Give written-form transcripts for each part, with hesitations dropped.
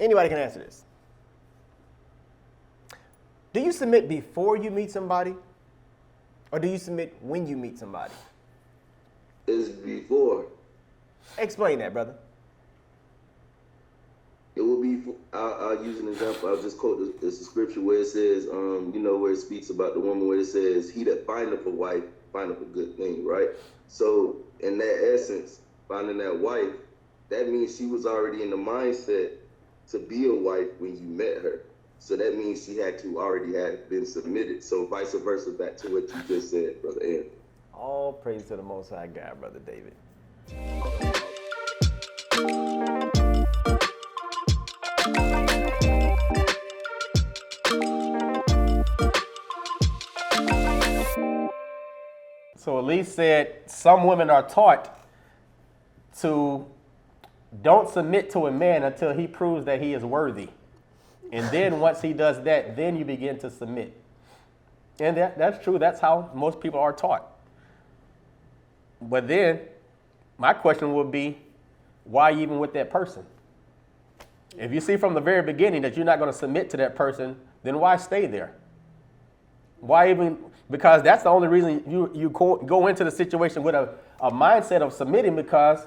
Anybody can answer this. Do you submit before you meet somebody? Or do you submit when you meet somebody? It's before. Explain that, brother. It will be, I'll use an example. I'll just quote the scripture where it says, where it speaks about the woman, where it says, he that findeth a wife, findeth a good thing, right? So in that essence, finding that wife, that means she was already in the mindset to be a wife when you met her. So that means she had to already have been submitted. So vice versa, back to what you just said, Brother Ed. All praise to the Most High God, Brother David. So Elise said some women are taught to don't submit to a man until he proves that he is worthy. And then once he does that, then you begin to submit. And that's true. That's how most people are taught. But then my question would be, why even with that person? If you see from the very beginning that you're not going to submit to that person, then why stay there? Why even? Because that's the only reason you go into the situation with a mindset of submitting, because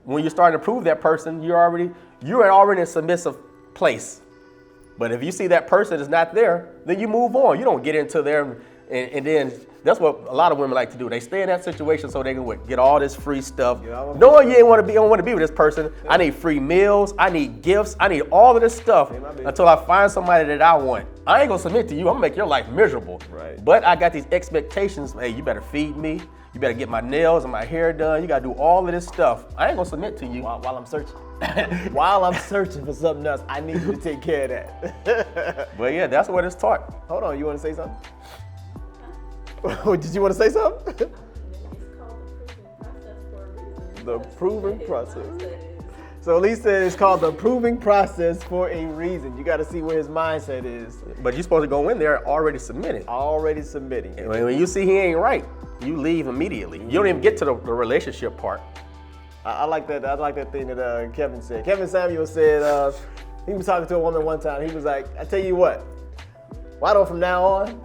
when you're starting to prove that person, you're already in a submissive place. But if you see that person is not there, then you move on. You don't get into there and then that's what a lot of women like to do. They stay in that situation so they can get all this free stuff. Knowing you don't want to be with this person. I need free meals. I need gifts. I need all of this stuff until I find somebody that I want. I ain't gonna submit to you. I'm gonna make your life miserable. Right. But I got these expectations. Hey, you better feed me. You better get my nails and my hair done. You gotta do all of this stuff. I ain't gonna submit to you while I'm searching. While I'm searching for something else, I need you to take care of that. But yeah, that's what it's taught. Hold on, you want to say something? Did you want to say something? It's called The proving process. So Elise said it's called the proving process for a reason. You got to see where his mindset is. But you're supposed to go in there already submitting. Already submitting. And when you see he ain't right, you leave immediately. You don't even get to the relationship part. I like that. I like that thing that Kevin said. Kevin Samuel said he was talking to a woman one time. He was like, I tell you what, why don't from now on,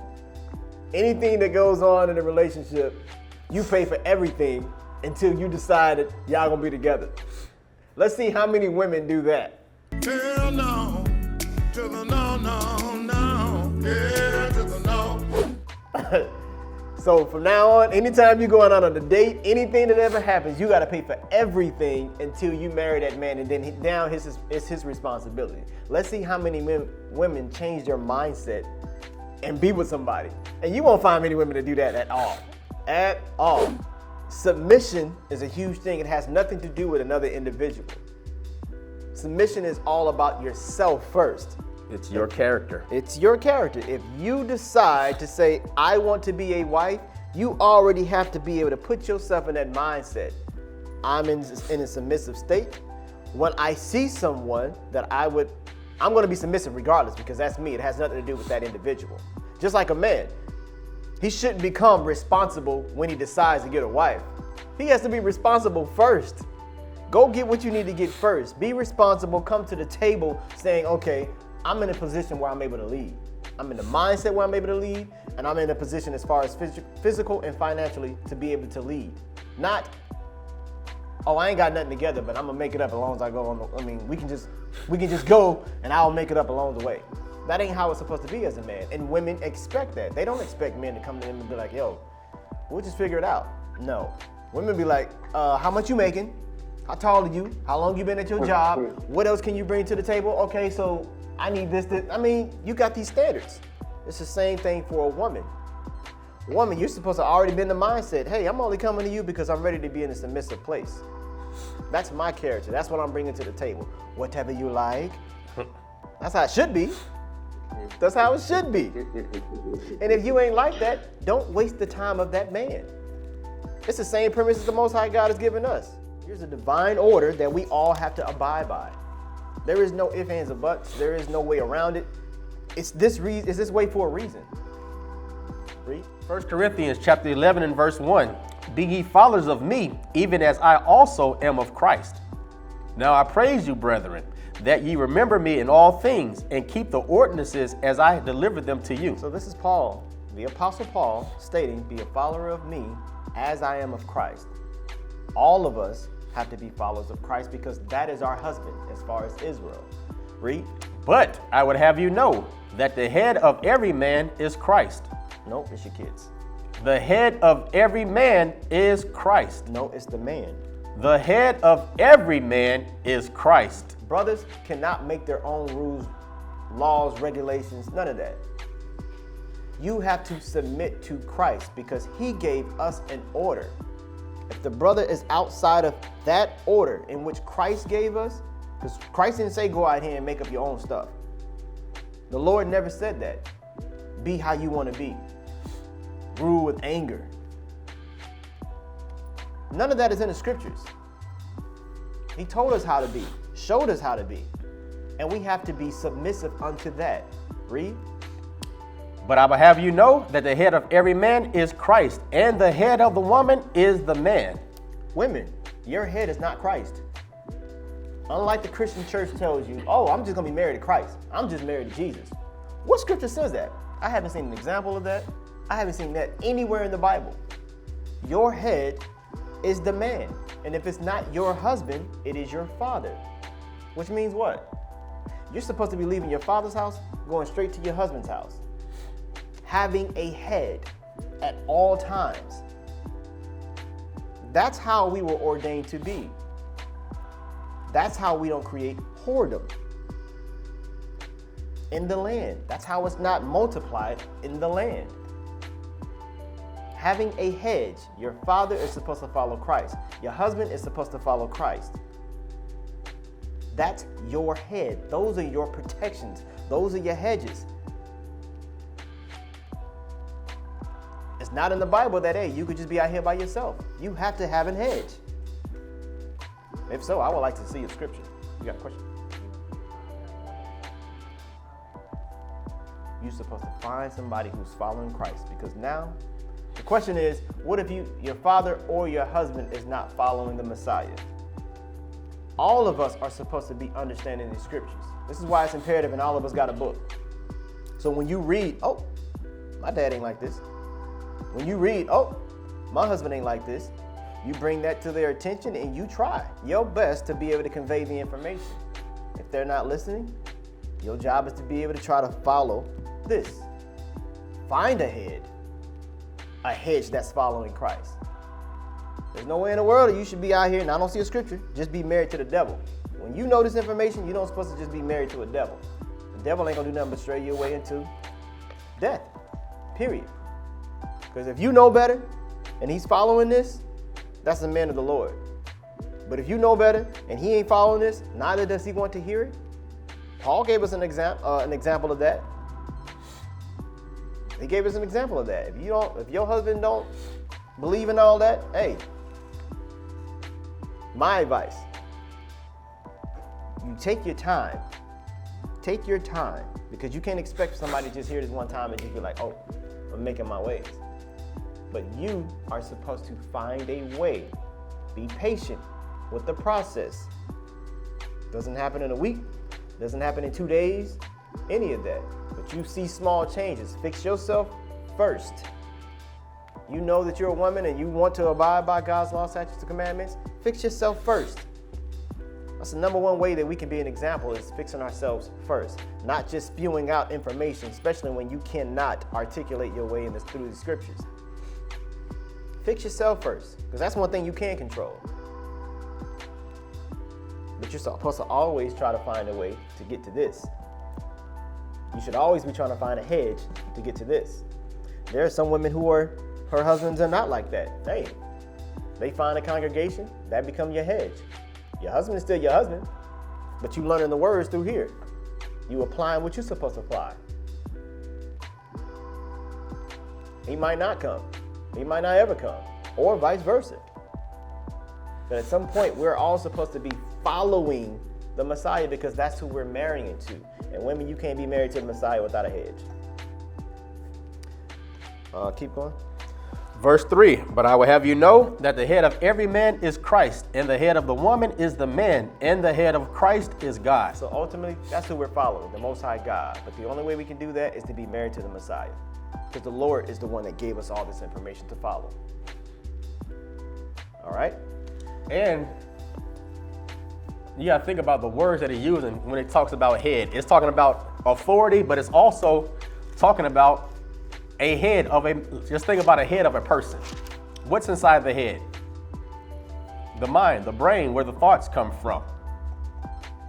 anything that goes on in a relationship, you pay for everything until you decide that y'all gonna be together. Let's see how many women do that. Hell no, to the no, yeah, to the no. So from now on, anytime you're going out on a date, anything that ever happens, you got to pay for everything until you marry that man, and then it's his responsibility. Let's see how many women change their mindset and be with somebody. And you won't find many women that do that at all. At all. Submission is a huge thing. It has nothing to do with another individual. Submission is all about yourself first. It's your character. It's your character. If you decide to say, I want to be a wife, you already have to be able to put yourself in that mindset. I'm in a submissive state. When I see someone that I'm going to be submissive regardless, because that's me. It has nothing to do with that individual. Just like a man, he shouldn't become responsible when he decides to get a wife. He has to be responsible first. Go get what you need to get first. Be responsible. Come to the table saying, okay, I'm in a position where I'm able to lead. I'm in the mindset where I'm able to lead, and I'm in a position as far as physical and financially to be able to lead. Not, oh, I ain't got nothing together, but I'm gonna make it up as long as I go on. We can just go and I'll make it up along the way. That ain't how it's supposed to be as a man. And women expect that. They don't expect men to come to them and be like, yo, we'll just figure it out. No. Women be like, how much you making? How tall are you? How long you been at your job? What else can you bring to the table? Okay, so I need this. You got these standards. It's the same thing for a woman. Woman, you're supposed to already be in the mindset, hey, I'm only coming to you because I'm ready to be in a submissive place. That's my character. That's what I'm bringing to the table. Whatever you like. That's how it should be. That's how it should be. And if you ain't like that, don't waste the time of that man. It's the same premise as the Most High God has given us. Here's a divine order that we all have to abide by. There is no ifs, ands, or buts. There is no way around it. It's this way for a reason. Read. 1 Corinthians chapter 11 and verse 1. Be ye followers of me, even as I also am of Christ. Now I praise you, brethren, that ye remember me in all things, and keep the ordinances as I delivered them to you. So this is Paul, the Apostle Paul, stating, be a follower of me as I am of Christ. All of us have to be followers of Christ because that is our husband as far as Israel. Read. But I would have you know that the head of every man is Christ. Nope, it's your kids. The head of every man is Christ. No, it's the man. The head of every man is Christ. Brothers cannot make their own rules, laws, regulations, none of that. You have to submit to Christ because he gave us an order. If the brother is outside of that order in which Christ gave us, because Christ didn't say go out here and make up your own stuff. The Lord never said that. Be how you want to be. Rule with anger. None of that is in the scriptures. He told us how to be, showed us how to be, and we have to be submissive unto that. Read. But I will have you know that the head of every man is Christ, and the head of the woman is the man. Women, your head is not Christ. Unlike the Christian church tells you, oh, I'm just going to be married to Christ. I'm just married to Jesus. What scripture says that? I haven't seen an example of that. I haven't seen that anywhere in the Bible. Your head is the man. And if it's not your husband, it is your father. Which means what? You're supposed to be leaving your father's house, going straight to your husband's house. Having a head at all times. That's how we were ordained to be. That's how we don't create whoredom in the land. That's how it's not multiplied in the land. Having a hedge, your father is supposed to follow Christ. Your husband is supposed to follow Christ. That's your head. Those are your protections. Those are your hedges. It's not in the Bible that, hey, you could just be out here by yourself. You have to have a hedge. If so, I would like to see a scripture. You got a question? You're supposed to find somebody who's following Christ, because now the question is, what if your father or your husband is not following the Messiah? All of us are supposed to be understanding these scriptures. This is why it's imperative, and all of us got a book. So when you read, oh, my dad ain't like this. When you read, oh, my husband ain't like this, you bring that to their attention and you try your best to be able to convey the information. If they're not listening, your job is to be able to try to follow this. Find a hedge that's following Christ. There's no way in the world that you should be out here, and I don't see a scripture, just be married to the devil. When you know this information, you don't supposed to just be married to a devil. The devil ain't gonna do nothing but stray you away into death, period. Because if you know better and he's following this, that's a man of the Lord. But if you know better and he ain't following this, neither does he want to hear it. Paul gave us an example of that. He gave us an example of that. If your husband don't believe in all that, hey, my advice, you take your time. Take your time, because you can't expect somebody to just hear this one time and just be like, oh, I'm making my ways. But you are supposed to find a way. Be patient with the process. Doesn't happen in a week, doesn't happen in 2 days, any of that. But you see small changes. Fix yourself first. You know that you're a woman and you want to abide by God's law, statutes, and commandments. Fix yourself first. That's the number one way that we can be an example, is fixing ourselves first. Not just spewing out information, especially when you cannot articulate your way through the scriptures. Fix yourself first, because that's one thing you can control. But you're supposed to always try to find a way to get to this. You should always be trying to find a hedge to get to this. There are some women her husbands are not like that. Hey, they find a congregation, that become your hedge. Your husband is still your husband, but you learning the words through here. You applying what you're supposed to apply. He might not come. He might not ever come, or vice versa. But at some point, we're all supposed to be following the Messiah, because that's who we're marrying into. And women, you can't be married to the Messiah without a hedge. Keep going. Verse 3, but I will have you know that the head of every man is Christ, and the head of the woman is the man, and the head of Christ is God. So ultimately, that's who we're following, the Most High God. But the only way we can do that is to be married to the Messiah. Because the Lord is the one that gave us all this information to follow. All right? And you gotta think about the words that he's using when it talks about head. It's talking about authority, but it's also talking about a head of a, just think about a head of a person. What's inside the head? The mind, the brain, where the thoughts come from.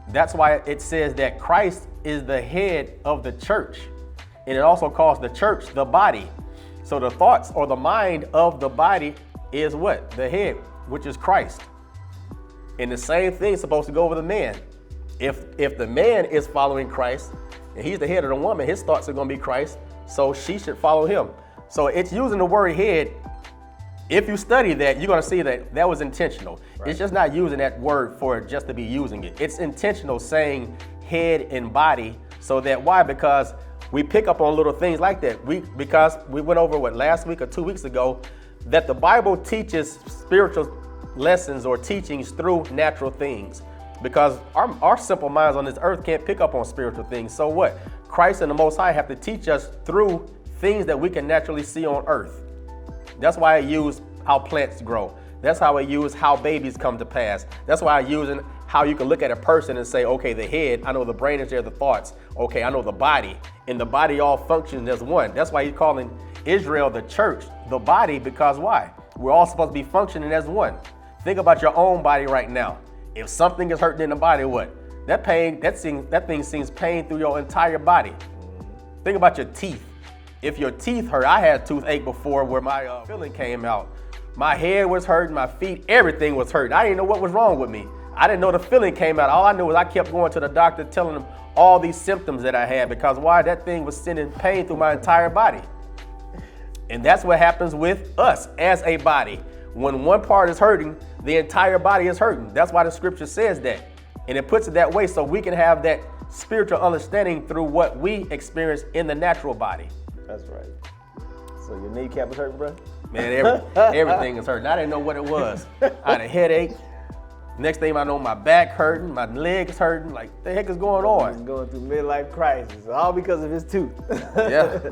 That's why it says that Christ is the head of the church. And it also calls the church the body. So the thoughts or the mind of the body is what? The head, which is Christ. And the same thing is supposed to go over the man. If the man is following Christ, and he's the head of the woman, his thoughts are going to be Christ, so she should follow him. So it's using the word head. If you study that, you're going to see that that was intentional. Right. It's just not using that word for just to be using it. It's intentional saying head and body, so that why? Because we pick up on little things like that. Because we went over last week or 2 weeks ago, that the Bible teaches spiritual lessons or teachings through natural things. Because our simple minds on this earth can't pick up on spiritual things. So what? Christ and the Most High have to teach us through things that we can naturally see on earth. That's why I use how plants grow. That's how I use how babies come to pass. That's why I use how you can look at a person and say, okay, the head, I know the brain is there, the thoughts. Okay, I know the body, and the body all functions as one. That's why he's calling Israel the church, the body, because why? We're all supposed to be functioning as one. Think about your own body right now. If something is hurting in the body, what? That thing sends pain through your entire body. Think about your teeth. If your teeth hurt, I had toothache before where my filling came out. My head was hurting, my feet, everything was hurting. I didn't know what was wrong with me. I didn't know the filling came out. All I knew was I kept going to the doctor telling him all these symptoms that I had, because why? That thing was sending pain through my entire body. And that's what happens with us as a body. When one part is hurting, the entire body is hurting. That's why the scripture says that. And it puts it that way so we can have that spiritual understanding through what we experience in the natural body. That's right. So your kneecap was hurting, bro? Man, everything is hurting. I didn't know what it was. I had a headache. Next thing I know, my back hurting, my legs hurting. Like, what the heck is going on? He's going through midlife crisis, all because of his tooth. Yeah.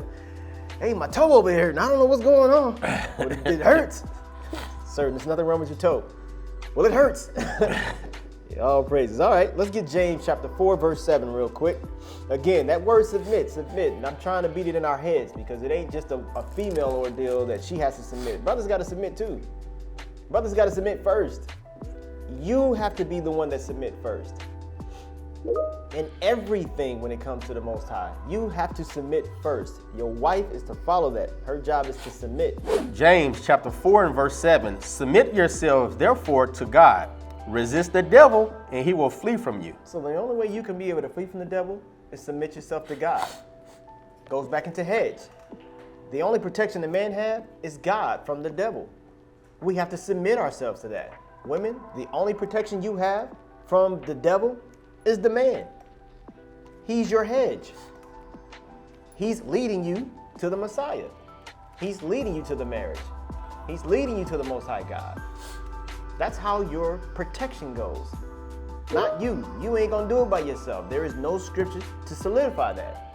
Hey, my toe over here hurting. I don't know what's going on. But it hurts. Sir, there's nothing wrong with your toe. Well, it hurts. Yeah, all praises. All right, let's get James chapter 4, verse 7 real quick. Again, that word submit. And I'm trying to beat it in our heads because it ain't just a female ordeal that she has to submit. Brothers got to submit too. Brothers got to submit first. You have to be the one that submit first. In everything when it comes to the Most High, you have to submit first. Your wife is to follow that. Her job is to submit. James chapter 4 and verse 7, submit yourselves therefore to God. Resist the devil and he will flee from you. So the only way you can be able to flee from the devil is submit yourself to God. Goes back into hedge. The only protection the man have is God from the devil. We have to submit ourselves to that. Women, the only protection you have from the devil is the man. He's your hedge. He's leading you to the Messiah. He's leading you to the marriage. He's leading you to the Most High God. That's how your protection goes. Not you. You ain't gonna do it by yourself. There is no scripture to solidify that.